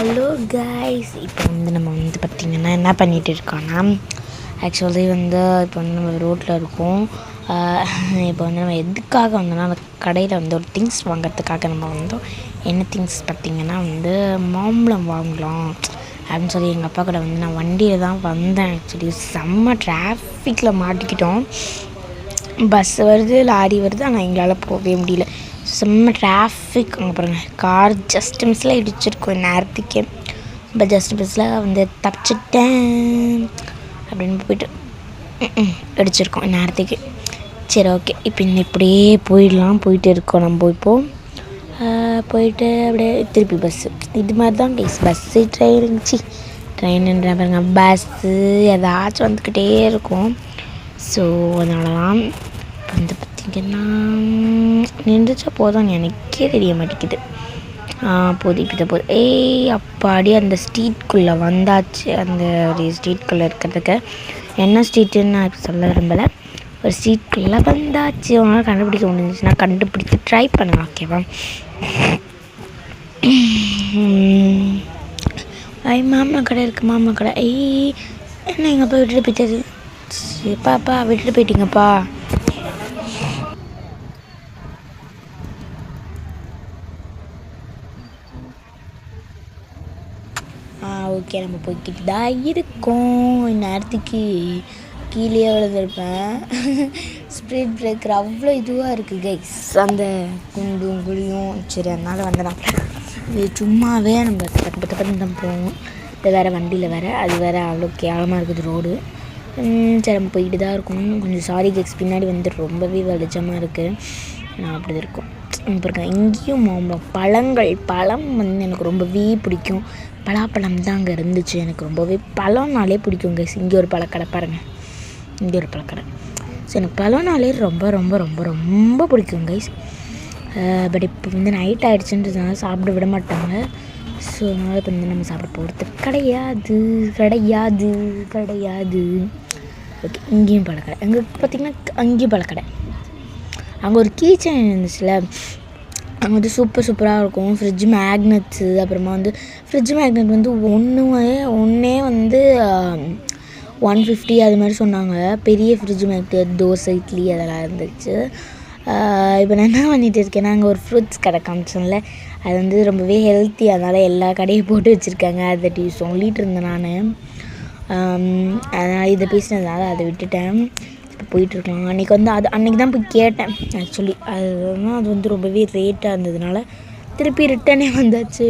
Hello guys, இப்போ நம்ம பார்த்திங்கன்னா என்ன பண்ணிகிட்டு இருக்கோன்னா, ஆக்சுவலி இப்போ நம்ம ரோட்டில் இருக்கோம். இப்போ நம்ம எதுக்காக வந்தோம்னா, அந்த கடையில் ஒரு திங்ஸ் வாங்கிறதுக்காக நம்ம வந்தோம். என்ன திங்ஸ் பார்த்திங்கன்னா மாம்பழம் வாங்கலாம் அப்படின்னு சொல்லி எங்கள் அப்பா கூட நான் வண்டியில் தான் வந்தேன். ஆக்சுவலி செம்ம டிராஃபிக்கில் மாட்டிக்கிட்டோம். பஸ் வருது, லாரி வருது, ஆனால் எங்களால் போகவே முடியல. செம்ம டிராஃபிக். அங்கே பாருங்கள், கார் ஜஸ்ட் மிஸ்ஸில் இடிச்சிருக்கோம் நேரத்துக்கே. இப்போ ஜஸ்ட் மிஸ்ஸில் தப்பிச்சிட்டேன் அப்படின்னு போயிட்டு இடிச்சிருக்கோம் நேரத்துக்கு. சரி, ஓகே, இப்போ இப்படியே போயிட்டு இருக்கோம். நம்ம போயிட்டு அப்படியே திருப்பி பஸ்ஸு. இது மாதிரி தான் பஸ்ஸு ட்ரெயினுன்ற பாருங்க, பஸ்ஸு ஏதாச்சும் வந்துக்கிட்டே இருக்கும். ஸோ அதனால தான் பார்த்திங்கன்னா நின்றுச்சா போதும், எனக்கே தெரிய மாட்டேங்குது. போது அப்பாடி அந்த ஸ்ட்ரீட்குள்ளே வந்தாச்சு. அந்த ஒரு ஸ்ட்ரீட்குள்ளே இருக்கிறதுக்கு என்ன ஸ்ட்ரீட்டுன்னு நான் இப்போ சொல்ல விரும்பலை. ஒரு ஸ்ட்ரீட்குள்ளே வந்தாச்சு. அவங்களால கண்டுபிடிக்க முடிஞ்சிச்சுன்னா கண்டுபிடிச்சி ட்ரை பண்ணுங்க, ஓகேவா? மாமா கடை இருக்குது, மாமா கடை. என்ன எங்கள் அப்பா விட்டுட்டு போயிட்டாரு. பாப்பா விட்டுட்டு போயிட்டீங்கப்பா. ஓகே, நம்ம போய்கிட்டு தான் இருக்கோம். நேரத்துக்கு கீழே விழுந்திருப்பேன். ஸ்பீட் பிரேக்கர் அவ்வளோ இதுவாக இருக்குது கைஸ், அந்த குண்டும் குழியும். சரி, அதனால் நான் இது சும்மாவே நம்ம தப்பு தான் போவோம். இது வேறு வண்டியில் அது வேறு அவ்வளோ கேவலமாக இருக்குது ரோடு. சரி, நம்ம போய்கிட்டு தான் இருக்கோம். கொஞ்சம் சாரி கைஸ், பின்னாடி ரொம்பவே வெளிச்சமாக இருக்குது. நான் அப்படி இருக்கும். இப்போ இங்கேயும் பழம் எனக்கு ரொம்பவே பிடிக்கும். பலாப்பழம் தான் அங்கே இருந்துச்சு. எனக்கு ரொம்பவே பழம்னாலே பிடிக்கும் கைஸ். இங்கே ஒரு பழக்கடை பாருங்கள், இங்கே ஒரு பழக்கடை. ஸோ எனக்கு பழம்னாலே ரொம்ப ரொம்ப ரொம்ப ரொம்ப பிடிக்கும் கைஸ். பட் இப்போ நைட் ஆகிடுச்சுன்றதுனால சாப்பிட விட மாட்டாங்க. ஸோ அதனால் இப்போ நம்ம சாப்பிட போகிறது கிடையாது. ஓகே, இங்கேயும் பழக்கடை. அங்கே பார்த்திங்கன்னா அங்கேயும் பழக்கடை. அங்கே ஒரு கீச்சன் இருந்துச்சுல, அங்கே சூப்பராக இருக்கும். ஃப்ரிட்ஜ் மேக்னெட்ஸு, அப்புறமா ஃப்ரிட்ஜ் மேக்னெட் ஒன்றே 150 அது மாதிரி சொன்னாங்க. பெரிய ஃப்ரிட்ஜ் மேக்னெட், தோசை, இட்லி அதெல்லாம் இருந்துச்சு. இப்போ நான் என்ன பண்ணிகிட்டு இருக்கேன்னா, அங்கே ஒரு ஃப்ரூட்ஸ் கடை காமிச்சோம்ல, அது ரொம்பவே ஹெல்த்தி. அதனால் எல்லா கடையும் போட்டு வச்சுருக்காங்க. அதை சொல்லிகிட்டு இருந்தேன் நான். அதனால் இதை பேசினதுனால அதை விட்டுட்டேன். இப்போ போயிட்டுருக்கலாம். அன்றைக்கி தான் போய் கேட்டேன். ஆக்சுவலி அது ரொம்பவே ரேட்டாக இருந்ததுனால திருப்பி ரிட்டனே வந்தாச்சு.